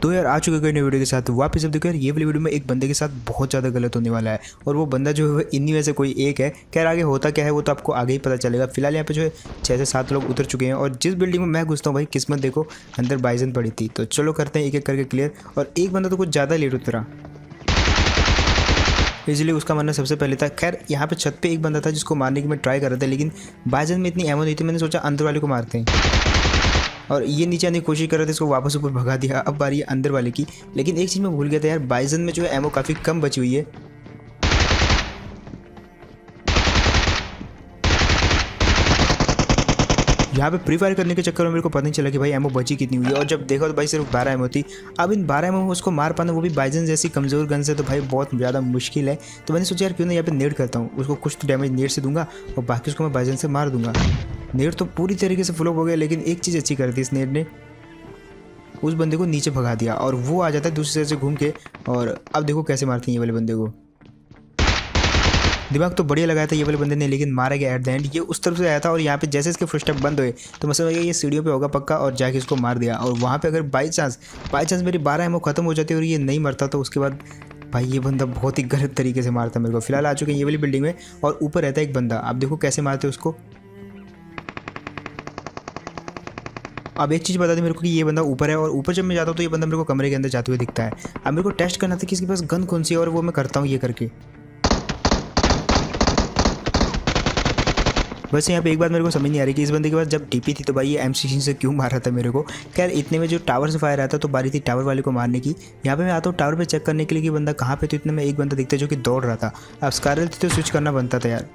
तो यार आ चुके नई वीडियो के साथ वापस। अब देखो यार, ये वाली वीडियो में एक बंदे के साथ बहुत ज़्यादा गलत होने वाला है और वो बंदा जो है इन्हीं में से कोई एक है। खैर आगे होता क्या है वो तो आपको आगे ही पता चलेगा। फिलहाल यहाँ पे जो है 6 से 7 लोग उतर चुके हैं और जिस बिल्डिंग में मैं घुसता हूँ भाई किस्मत देखो अंदर बाइजन पड़ी थी। तो चलो करते हैं एक एक करके क्लियर। और एक बंदा तो कुछ ज़्यादा लेट उतरा, इसलिए उसका मरना सबसे पहले था। खैर यहाँ पे छत पे एक बंदा था जिसको मारने की मैं ट्राई कर रहा था, लेकिन बाइजन में इतनी एमो नहीं थी। मैंने सोचा अंदर वाले को मारते हैं और ये नीचे आने की कोशिश कर रहे थे, इसको वापस ऊपर भगा दिया। अब बारी है अंदर वाले की। लेकिन एक चीज़ मैं भूल गया था यार, बाइजन में जो है एमो काफ़ी कम बची हुई है। यहाँ पे प्री फायर करने के चक्कर में मेरे को पता नहीं चला कि भाई एमो बची कितनी हुई है। और जब देखा तो भाई सिर्फ 12 एमो थी। अब इन 12 एमो में उसको मार पाना, वो भी बाइजन जैसी कमज़ोर गन से, तो भाई बहुत ज़्यादा मुश्किल है। तो मैंने सोचा यार क्यों ना यहाँ पे नेड करता हूँ, उसको कुछ तो डैमेज नेड से दूंगा और बाकी उसको मैं बाइजन से मार दूंगा। नेड तो पूरी तरीके से फ्लॉप हो गया, लेकिन एक चीज़ अच्छी कर दी इस नेड ने, उस बंदे को नीचे भगा दिया और वो आ जाता है दूसरी साइड से घूम के। और अब देखो कैसे मारते हैं ये वाले बंदे को। दिमाग तो बढ़िया लगाया था ये वाले बंदे ने, लेकिन मारा गया एट द एंड। ये उस तरफ से आया था और यहाँ पे जैसे इसके फुटस्टेप बंद हुए तो मैं समझ गया ये सीढ़ियों पे होगा पक्का, और जाके इसको मार दिया। और वहाँ पे अगर बाई चांस मेरी 12 एमओ खत्म हो जाती और ये नहीं मरता तो उसके बाद भाई ये बंदा बहुत ही गलत तरीके से मारता मेरे को। फिलहाल आ चुके हैं ये वाली बिल्डिंग में और ऊपर रहता है एक बंदा। आप देखो कैसे मारते उसको। अब एक चीज़ बता दी मेरे को कि ये बंदा ऊपर है, और ऊपर जब मैं जाता हूँ तो ये बंदा मेरे को कमरे के अंदर जाते हुए दिखता है। अब मेरे को टेस्ट करना था कि इसके पास गन कौन सी है, और वो मैं करता हूँ ये करके। वैसे यहाँ पे एक बात मेरे को समझ नहीं आ रही कि इस बंदे के पास जब डीपी थी तो भाई ये M16 से क्यों मार रहा था मेरे को। खैर इतने में जो टावर से फायर आता तो बारी थी टावर वाले को मारने की। यहाँ पे मैं आता हूँ टावर पे चेक करने के लिए कि बंदा कहाँ पे, तो इतने में एक बंदा दिखता है जो कि दौड़ रहा था। अब स्कारल थी तो स्विच करना बनता था यार।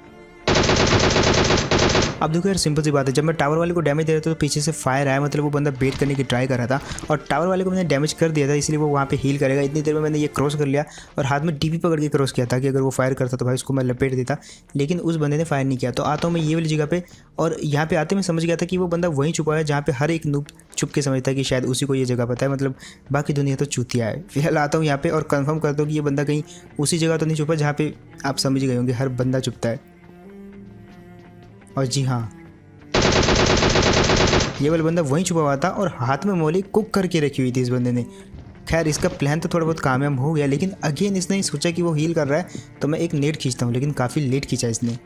अब देखो यार सिंपल सी बात है, जब मैं टावर वाले को डैमेज दे रहा था तो पीछे से फायर आया, मतलब वो बंदा बेट करने की ट्राई कर रहा था और टावर वाले को मैंने डैमेज कर दिया था, इसलिए वो वहाँ पे हील करेगा। इतनी देर में मैंने ये क्रॉस कर लिया और हाथ में डीपी पकड़ के क्रॉस किया था कि अगर वो फायर करता तो भाई उसको मैं लपेट देता, लेकिन उस बंदे ने फायर नहीं किया। तो आता हूँ मैं ये वाली जगह पे, और यहाँ पे आते मैं समझ गया था कि वो बंदा वहीं छुपा है जहाँ पे हर एक नूब छुप के समझता है कि शायद उसी को ये जगह पता है, मतलब बाकी दुनिया तो चूतिया है। फिलहाल आता हूँ यहाँ पे और कंफर्म करता हूँ कि ये बंदा कहीं उसी जगह तो नहीं छुपा जहाँ पे आप समझ गए होंगे हर बंदा छुपता है। और जी हाँ, ये वाला बंदा वहीं छुपा हुआ था और हाथ में मोली कुक करके रखी हुई थी इस बंदे ने। खैर इसका प्लान तो थोड़ा बहुत कामयाब हो गया, लेकिन अगेन इसने सोचा कि वो हील कर रहा है तो मैं एक नेट खींचता हूँ, लेकिन काफ़ी लेट खींचा इसने।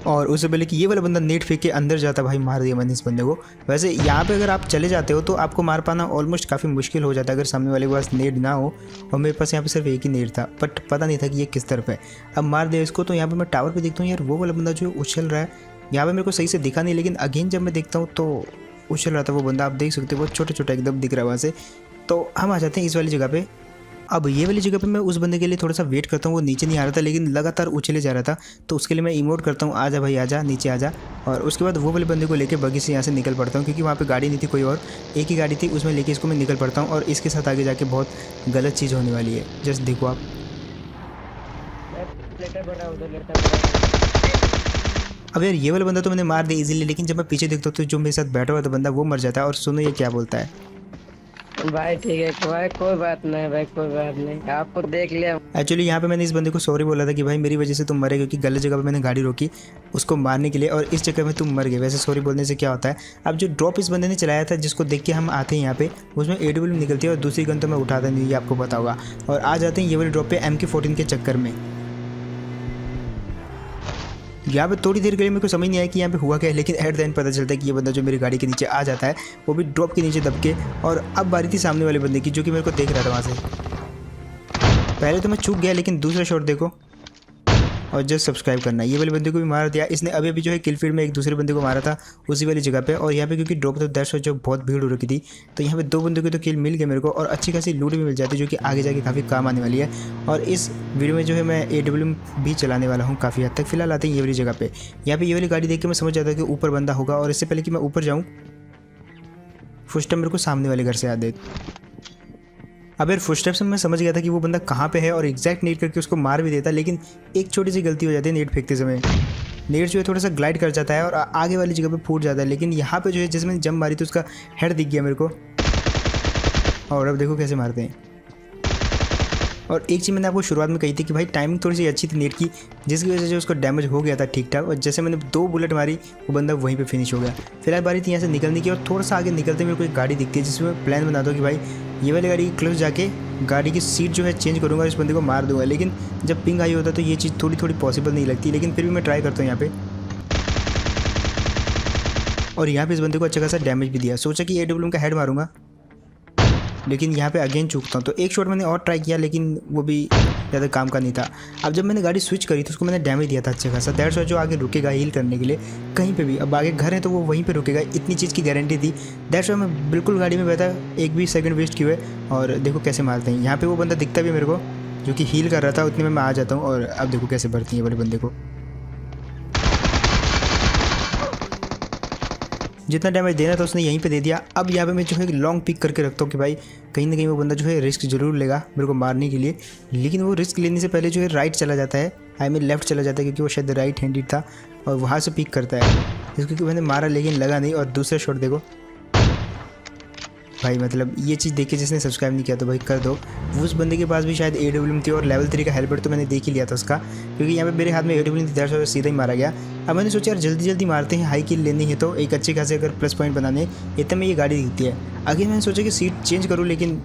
और उससे पहले कि ये वाला बंदा नेट फेंक के अंदर जाता भाई मार दिया मैंने इस बंदे को। वैसे यहाँ पे अगर आप चले जाते हो तो आपको मार पाना ऑलमोस्ट काफ़ी मुश्किल हो जाता है अगर सामने वाले के पास नेट ना हो, और मेरे पास यहाँ पे सिर्फ एक ही नेट था, बट पता नहीं था कि ये किस तरफ है। अब मार दिया इसको। तो यहाँ पर मैं टावर पर देखता हूँ यार वो वाला बंदा जो उछल रहा है, यहाँ पे मेरे को सही से दिखा नहीं, लेकिन अगेन जब मैं देखता हूँ तो उछल रहा था वो बंदा। आप देख सकते हो वो छोटा छोटा एकदम दिख रहा है वहाँ से। तो हम आ जाते हैं इस वाली जगह पे। अब ये वाली जगह पे मैं उस बंदे के लिए थोड़ा सा वेट करता हूँ, वो नीचे नहीं आ रहा था लेकिन लगातार उछले जा रहा था, तो उसके लिए मैं इमोट करता हूँ आजा भाई आजा नीचे आजा। और उसके बाद वो वाले बंदे को लेके बगी से यहाँ से निकल पड़ता हूँ, क्योंकि वहाँ पे गाड़ी नहीं थी कोई और, एक ही गाड़ी थी, उसमें लेके इसको मैं निकल पड़ता हूँ। और इसके साथ आगे जाके बहुत गलत चीज़ होने वाली है, जस्ट देखो आप। अब यार ये वाला बंदा तो मैंने मार दिया इजीली, लेकिन जब मैं पीछे देखता हूँ तो जो मेरे साथ बैठा हुआ था बंदा वो मर जाता है। और सुनो ये क्या बोलता है भाई ठीक है भाई, कोई बात नहीं भाई, कोई बात नहीं, आपको देख लिया। एक्चुअली यहाँ पे मैंने इस बंदे को सॉरी बोला था कि भाई मेरी वजह से तुम मरे, क्योंकि गलत जगह पे मैंने गाड़ी रोकी उसको मारने के लिए और इस चक्कर में तुम मर गए। वैसे सॉरी बोलने से क्या होता है। अब जो ड्रॉप इस बंदे ने चलाया था जिसको देख के हम आते हैं यहाँ पे, उसमें AWM निकलती है और दूसरी गन तो मैं उठाता नहीं, ये आपको पता होगा। और आ जाते हैं ये वाले ड्रॉप पे MK14 के चक्कर में। यहाँ पे थोड़ी देर के लिए मेरे को समझ नहीं आया कि यहाँ पे हुआ क्या है, लेकिन एट द एंड पता चलता है कि ये बंदा जो मेरी गाड़ी के नीचे आ जाता है वो भी ड्रॉप के नीचे दब के। और अब बारी थी सामने वाले बंदे की जो कि मेरे को देख रहा था वहाँ से। पहले तो मैं चूक गया, लेकिन दूसरा शॉट देखो। और जस्ट सब्सक्राइब करना, ये वाले बंदे को भी मार दिया इसने। अभी अभी जो है किल फील्ड में एक दूसरे बंदे को मारा था उसी वाली जगह पे। और यहाँ पे क्योंकि ड्रॉप तो दैट्स जो बहुत भीड़ हो रखी थी, तो यहाँ पे 2 बंदों की तो किल मिल गए मेरे को और अच्छी खासी लूट भी मिल जाती है जो कि आगे जाके काफ़ी काम आने वाली है। और इस वीडियो में जो है मैं AWM भी चलाने वाला हूँ काफ़ी हद तक। फिलहाल आते हैं ये वाली जगह पे। यहाँ पे ये वाली गाड़ी देख के मैं समझ जाता कि ऊपर बंदा होगा, और इससे पहले कि मैं ऊपर जाऊँ फुटस्टेप मेरे को सामने वाले घर से याद है। अब यार फुटस्टेप से मैं समझ गया था कि वो बंदा कहाँ पे है और एग्जैक्ट नेट करके उसको मार भी देता, लेकिन एक छोटी सी गलती हो जाती है नेट फेंकते समय। नेट जो है थोड़ा सा ग्लाइड कर जाता है और आगे वाली जगह पे फूट जाता है, लेकिन यहाँ पे जो है जिसमें जंप मारी तो उसका हेड दिख गया मेरे को। और अब देखो कैसे मारते हैं। और एक चीज़ मैंने आपको शुरुआत में कही थी कि भाई टाइमिंग थोड़ी सी अच्छी थी नेट की, जिसकी वजह से जो उसको डैमेज हो गया था ठीक ठाक, और जैसे मैंने 2 बुलेट मारी वो बंदा वहीं पे फिनिश हो गया। फिलहाल बारी थी यहाँ से निकलने की, और थोड़ा सा आगे निकलते मेरे को एक गाड़ी दिखती है, जिसमें प्लान बना दो कि भाई ये वाली गाड़ी के क्लोज जाके गाड़ी की सीट जो है चेंज करूँगा, इस बंदे को मार दूंगा। लेकिन जब पिंग आई होता तो ये चीज़ थोड़ी पॉसिबल नहीं लगती, लेकिन फिर भी मैं ट्राई करता हूँ यहाँ पे। और यहाँ पे इस बंदे को अच्छा खासा डैमेज भी दिया। सोचा कि AWM का हेड मारूंगा, लेकिन यहाँ पे अगेन चूकता हूँ। तो एक शॉट मैंने और ट्राई किया, लेकिन वो भी ज़्यादा काम का नहीं था। अब जब मैंने गाड़ी स्विच करी तो उसको मैंने डैमेज दिया था अच्छा खासा। दैट्स व्हाई जो आगे रुकेगा हील करने के लिए कहीं पे भी, अब आगे घर है तो वो वहीं पे रुकेगा, इतनी चीज़ की गारंटी थी। दैट्स व्हाई मैं बिल्कुल गाड़ी में बैठा, एक भी सेकंड वेस्ट किए। और देखो कैसे मारते हैं। यहाँ पे वो बंदा दिखता भी मेरे को जो कि हील कर रहा था, उतने में मैं आ जाता हूँ। और अब देखो कैसे भरती है बड़े बंदे को, जितना डैमेज देना था उसने यहीं पे दे दिया। अब यहाँ पे मैं जो है लॉन्ग पिक करके रखता हूँ कि भाई कहीं ना कहीं वो बंदा जो है रिस्क जरूर लेगा मेरे को मारने के लिए, लेकिन वो रिस्क लेने से पहले जो है राइट चला जाता है, आई मीन लेफ्ट चला जाता है, क्योंकि वो शायद राइट हैंडेड था और वहाँ से पिक करता है। जिसको कि मैंने मारा लेकिन लगा नहीं। और दूसरा शॉट देखो भाई, मतलब ये चीज़ देखिए, जिसने सब्सक्राइब नहीं किया तो भाई कर दो। उस बंदे के पास भी शायद AWM थी और लेवल 3 का हेलमेट तो मैंने देख ही लिया था उसका, क्योंकि यहाँ पे मेरे हाथ में AWM थी, दैट्स व्हाई सीधा ही मारा गया। अब मैंने सोचा यार जल्दी मारते हैं, हाई किल लेनी है तो एक अच्छे खासे अगर प्लस पॉइंट बनाने, इतने में ये गाड़ी दिखती है। आगे मैंने सोचा कि सीट चेंज करूँ, लेकिन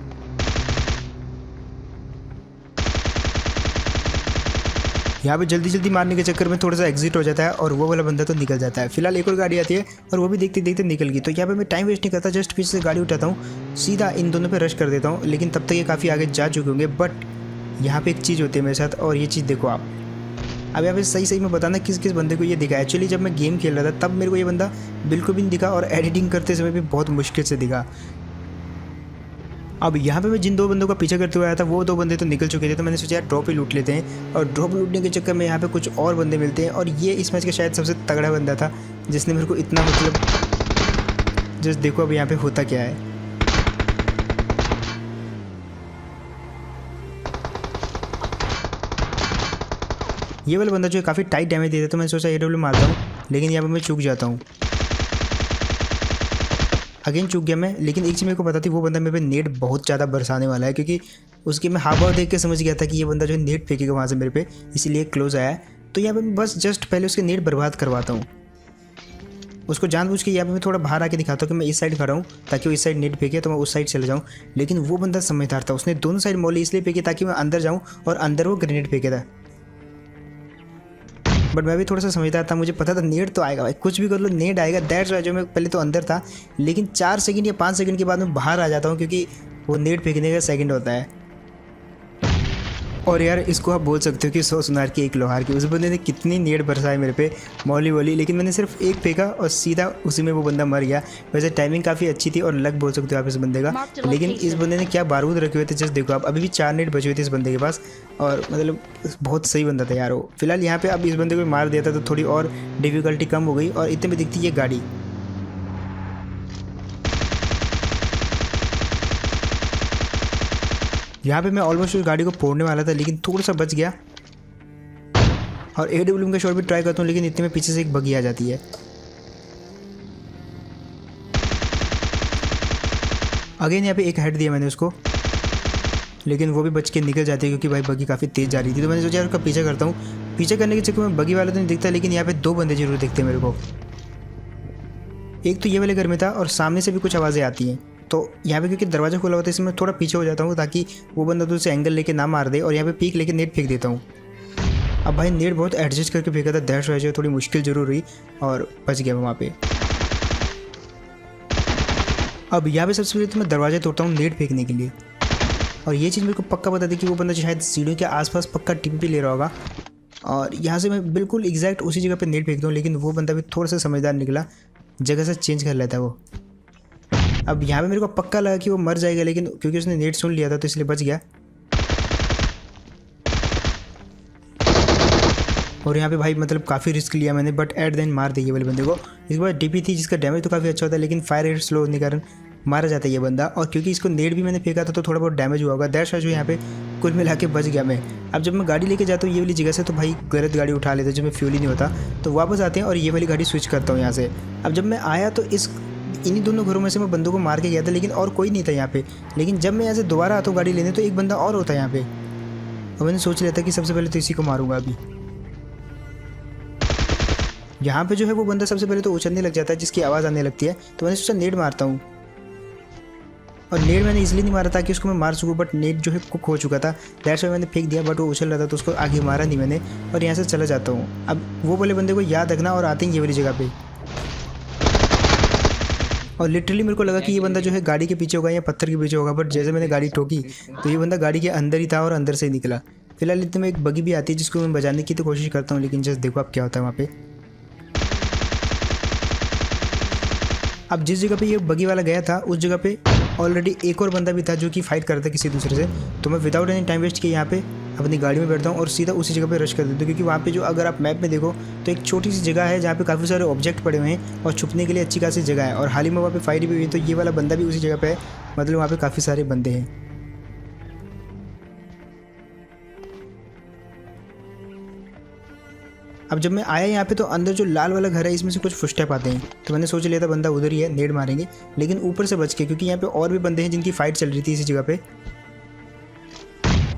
यहाँ पे जल्दी मारने के चक्कर में थोड़ा सा एग्जिट हो जाता है और वो वाला बंदा तो निकल जाता है। फिलहाल एक और गाड़ी आती है और वो भी देखते देखते निकल गई। तो यहाँ पे मैं टाइम वेस्ट नहीं करता, जस्ट पीछे से गाड़ी उठाता हूँ, सीधा इन दोनों पे रश कर देता हूँ। लेकिन तब तक ये काफ़ी आगे जा चुके होंगे। बट यहाँ पे एक चीज़ होती है मेरे साथ, और ये चीज़ देखो आप। अब यहाँ पे सही में बताना किस बंदे को ये दिखा। एक्चुअली जब मैं गेम खेल रहा था तब मेरे को ये बंदा बिल्कुल भी नहीं दिखा, और एडिटिंग करते समय भी बहुत मुश्किल से दिखा। अब यहाँ पे मैं जिन 2 बंदों का पीछा करते हुए आया था वो 2 बंदे तो निकल चुके थे, तो मैंने सोचा यार ड्रॉप ही लूट लेते हैं। और ड्रॉप लूटने के चक्कर में यहाँ पे कुछ और बंदे मिलते हैं, और ये इस मैच का शायद सबसे तगड़ा बंदा था जिसने मेरे को इतना, मतलब जस्ट देखो अब यहाँ पे होता क्या है। ये वाला बंदा जो है काफ़ी टाइट डैमेज देता है, तो मैंने सोचा AWM मारता हूँ, लेकिन यहाँ पर मैं चूक जाता हूँ। अगेन चूक गया मैं। लेकिन एक चीज़ मेरे को पता थी, वो बंदा मेरे पे नेट बहुत ज़्यादा बरसाने वाला है, क्योंकि उसके मैं हाव भाव देख के समझ गया था कि ये बंदा जो है नेट फेंकेगा वहाँ से मेरे पे, इसीलिए क्लोज आया है। तो यहाँ पे मैं बस जस्ट पहले उसके नेट बर्बाद करवाता हूँ। उसको जानबूझ के यहाँ पे मैं थोड़ा बाहर आके दिखाता हूँ कि मैं इस साइड खड़ा हूँ, ताकि वो इस साइड नेट फेंके तो मैं उस साइड चले जाऊँ। लेकिन वो बंदा समझदार था, उसने दोनों साइड मॉली इसलिए फेंके ताकि मैं अंदर जाऊँ, और अंदर वो ग्रेनेड फेंके था। बट मैं भी थोड़ा सा समझदार था, मुझे पता था नेट तो आएगा भाई, कुछ भी कर लो नेट आएगा। दैट्स व्हाई जो मैं पहले तो अंदर था, लेकिन 4 सेकंड या 5 सेकंड के बाद मैं बाहर आ जाता हूँ, क्योंकि वो नेट फेंकने का सेकंड होता है। और यार इसको आप बोल सकते हो कि 100 सुनार की 1 लोहार की। उस बंदे ने कितनी नेट बरसाई मेरे पे मौली वोली, लेकिन मैंने सिर्फ एक फेंका और सीधा उसी में वो बंदा मर गया। वैसे टाइमिंग काफ़ी अच्छी थी और लक बोल सकते हो आप इस बंदे का। लेकिन इस बंदे ने क्या बारूद रखे हुए थे, जस्ट देखो आप, अभी भी 4 नेट बचे हुए थे इस बंदे के पास, और मतलब बहुत सही बंदा था यार वो। फिलहाल यहाँ पे अब इस बंदे को मार दिया था तो थोड़ी और डिफिकल्टी कम हो गई, और इतने में दिखती है गाड़ी। यहाँ पे मैं ऑलमोस्ट उस गाड़ी को फोड़ने वाला था, लेकिन थोड़ा सा बच गया। और AWM का शॉट भी ट्राई करता हूँ, लेकिन इतने में पीछे से एक बगी आ जाती है। अगेन यहाँ पे एक हेड दिया मैंने उसको, लेकिन वो भी बच के निकल जाती है, क्योंकि भाई बगी काफ़ी तेज़ जा रही थी। तो मैंने सोचा यार उसका पीछा करता हूँ। पीछा करने के चक्कर में बगी वाला तो नहीं दिखता, लेकिन यहाँ पे 2 बंदे जरूर दिखते मेरे को। एक तो ये वाले घर में था, और सामने से भी कुछ आवाज़ें आती हैं। तो यहाँ पे क्योंकि दरवाज़ा खुला होता है, इसमें थोड़ा पीछे हो जाता हूँ, ताकि वो बंदा तो उसे एंगल लेके ना मार दे। और यहाँ पे पीक लेके नेट फेंक देता हूँ। अब भाई नेट बहुत एडजस्ट करके फेंका था, दैट्स व्हाई थोड़ी मुश्किल जरूर हुई, और बच गया वहाँ पे। अब यहाँ पे सबसे पहले तो मैं दरवाज़ा तोड़ता हूँ नेट फेंकने के लिए। और ये चीज़ मेरे को पक्का पता थी कि वो बंदा शायद सीढ़ियों के आसपास पक्का टिम्पी ले रहा होगा, और यहाँ से मैं बिल्कुल एग्जैक्ट उसी जगह पे नेट फेंकता हूँ। लेकिन वो बंदा भी थोड़ा सा समझदार निकला, जगह से चेंज कर लेता है वो। अब यहाँ पे मेरे को पक्का लगा कि वो मर जाएगा, लेकिन क्योंकि उसने नेट सुन लिया था तो इसलिए बच गया। और यहाँ पे भाई मतलब काफ़ी रिस्क लिया मैंने, बट एट द एंड मार दिया वाले बंदे को। इसके बाद DP थी जिसका डैमेज तो काफ़ी अच्छा होता है, लेकिन फायर रेट स्लो होने के कारण मारा जाता है ये बंदा। और क्योंकि इसको नेट भी मैंने फेंका था तो थोड़ा बहुत डैमेज हुआ होगा, दैट्स व्हाई जो यहाँ पे कुल मिला के बच गया मैं। अब जब मैं गाड़ी लेके जाता हूँ ये वाली जगह से, तो भाई गलत गाड़ी उठा लेते हैं जिसमें फ्यूल ही नहीं होता, तो वापस आते हैं और ये वाली गाड़ी स्विच करता हूँ यहाँ से। अब जब मैं आया तो इन्हीं दोनों घरों में से मैं बंदों को मार के गया था, लेकिन और कोई नहीं था यहाँ पे। लेकिन जब मैं यहाँ से दोबारा आता हूँ गाड़ी लेने, तो एक बंदा और होता है यहाँ पे। और मैंने सोच लिया था कि सबसे पहले तो इसी को मारूंगा अभी। यहाँ पे जो है वो बंदा सबसे पहले तो उछलने लग जाता है जिसकी आवाज़ आने लगती है, तो मैंने सोचा नेड मारता हूँ। और नेड मैंने इसलिए नहीं मारा ताकि उसको मैं मार सकूँ, बट नेड जो है कुक हो चुका था, दैट्स वाई मैंने फेंक दिया, बट वो उछल रहा था तो उसको आगे मारा नहीं मैंने। और यहाँ से चला जाता हूँ। अब वो वाले बंदे को याद रखना और आते हैं ये वाली जगह पे। और लिटरली मेरे को लगा कि ये बंदा जो है गाड़ी के पीछे होगा या पत्थर के पीछे होगा, बट जैसे मैंने गाड़ी ठोकी तो ये बंदा गाड़ी के अंदर ही था और अंदर से ही निकला। फिलहाल इतने में एक बगी भी आती है जिसको मैं बजाने की तो कोशिश करता हूँ, लेकिन जस्ट देखो अब क्या होता है वहाँ पे। अब जिस जगह पे ये बगी वाला गया था उस जगह पे ऑलरेडी एक और बंदा भी था जो कि फाइट कर रहा था किसी दूसरे से। तो मैं विदाउट एनी टाइम वेस्ट किए यहाँ पे अपनी गाड़ी में बैठता हूँ और सीधा उसी जगह पे रश कर देता हूँ, क्योंकि वहाँ पे जो अगर आप मैप में देखो तो एक छोटी सी जगह है जहाँ पे काफ़ी सारे ऑब्जेक्ट पड़े हुए हैं और छुपने के लिए अच्छी खासी जगह है। और हाल ही में वहाँ पे फाइट भी हुई, तो ये वाला बंदा भी उसी जगह पे है, मतलब वहाँ पे काफ़ी सारे बंदे हैं। अब जब मैं आया यहाँ पे तो अंदर जो लाल वाला घर है इसमें से कुछ फुटस्टेप आते हैं, तो मैंने सोच लिया था बंदा उधर ही है, नेड मारेंगे, लेकिन ऊपर से बच के, क्योंकि यहाँ पे और भी बंदे हैं जिनकी फाइट चल रही थी इसी जगह पे।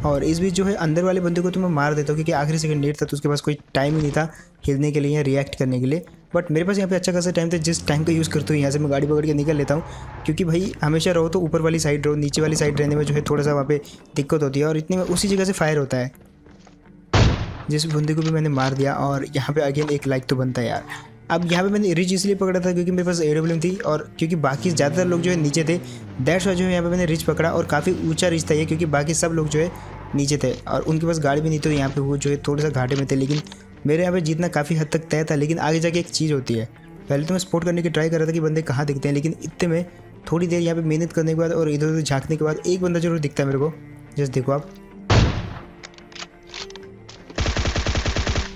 और इस बीच जो है अंदर वाले बंदे को तो मैं मार देता हूँ, क्योंकि आखिरी सेकंड नेड था तो उसके पास कोई टाइम ही नहीं था हिलने के लिए या रिएक्ट करने के लिए। बट मेरे पास यहाँ पे अच्छा खासा टाइम था, जिस टाइम का यूज़ करते हुए यहाँ से मैं गाड़ी पकड़ के निकल लेता हूँ, क्योंकि भाई हमेशा रहो तो ऊपर वाली साइड रहो, नीचे वाली साइड रहने में जो है थोड़ा सा वहाँ पे दिक्कत होती है। और इतने में उसी जगह से फायर होता है, जिस बंदे को भी मैंने मार दिया। और यहाँ पे अगेन एक लाइक तो बनता है यार। अब यहाँ पे मैंने रिच इसलिए पकड़ा था क्योंकि मेरे पास AWM थी, और क्योंकि बाकी ज़्यादातर लोग जो है नीचे थे, दैट्स वाई जो है यहाँ पे मैंने रिच पकड़ा। और काफ़ी ऊंचा रिच था ये, क्योंकि बाकी सब लोग जो है नीचे थे और उनके पास गाड़ी भी नहीं, तो यहाँ पे वो जो है थोड़ा सा घाटे में थे। लेकिन मेरे यहाँ पे जीतना काफ़ी हद तक तय था। लेकिन आगे जाके एक चीज़ होती है, पहले तो मैं स्पॉट करने की ट्राई कर रहा था कि बंदे कहाँ दिखते हैं, लेकिन इतने में थोड़ी देर यहाँ पे मेहनत करने के बाद और इधर उधर झाँकने के बाद एक बंदा जरूर दिखता है मेरे को, जस्ट देखो आप।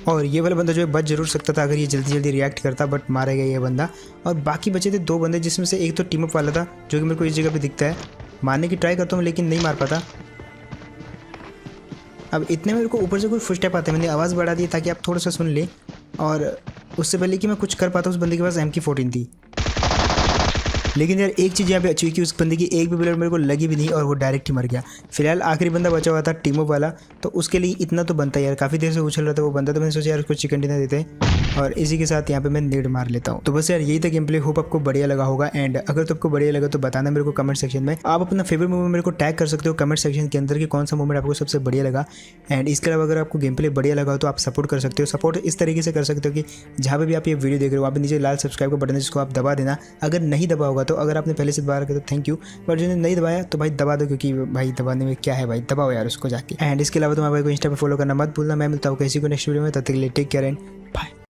और ये वाला बंदा जो है बच जरूर सकता था अगर ये जल्दी जल्दी रिएक्ट करता, बट मारा गया ये बंदा। और बाकी बचे थे 2 बंदे, जिसमें से एक तो टीम अप वाला था जो कि मेरे को इस जगह पे दिखता है। मारने की ट्राई करता हूँ लेकिन नहीं मार पाता। अब इतने में मेरे को ऊपर से कोई फुटस्टेप आते हैं, मैंने आवाज़ बढ़ा दी ताकि आप थोड़ा सा सुन लें। और उससे पहले कि मैं कुछ कर पाता उस बंदे के पास MK14 थी। लेकिन यार एक चीज़ यहाँ पे अच्छी हुई कि उस बंदे की एक भी बुलेट मेरे को लगी भी नहीं और वो डायरेक्ट ही मर गया। फिलहाल आखिरी बंदा बचा हुआ था टीमो वाला, तो उसके लिए इतना तो बनता है यार, काफ़ी देर से उछल रहा था वो बंदा, तो मैंने सोचा यार उसको चिकन डिनर देते हैं। और इसी के साथ यहाँ पे मैं नेड मार लेता हूँ। तो बस यार यही था गेम प्ले, होप आपको बढ़िया लगा होगा। एंड अगर तो आपको बढ़िया लगा तो बताना मेरे को कमेंट सेक्शन में। आप अपना फेवरेट मूवमेंट मेरे को टैग कर सकते हो कमेंट सेक्शन के अंदर कि कौन सा मूवमेंट आपको सबसे बढ़िया लगा। एंड इसके अलावा अगर आपको गेम प्ले बढ़िया लगा हो तो आप सपोर्ट कर सकते हो। सपोर्ट इस तरीके से कर सकते हो कि जहाँ पे भी आप ये वीडियो देख रहे हो वहाँ पे नीचे लाल सब्सक्राइब का बटन है जिसको आप दबा देना। अगर नहीं दबा होगा तो, अगर आपने पहले से दबा रखा तो थैंक यू, बट जिन्हें नहीं दबाया तो भाई दबा दो, क्योंकि भाई दबाने में क्या है भाई, दबाओ यार उसको जाके। एंड इसके अलावा तुम्हारे भाई को इंस्टा पे फॉलो करना मत भूलना। मैं मिलता हूँ किसी को नेक्स्ट वीडियो में, तब तक के लिए टेक केयर एंड बाय।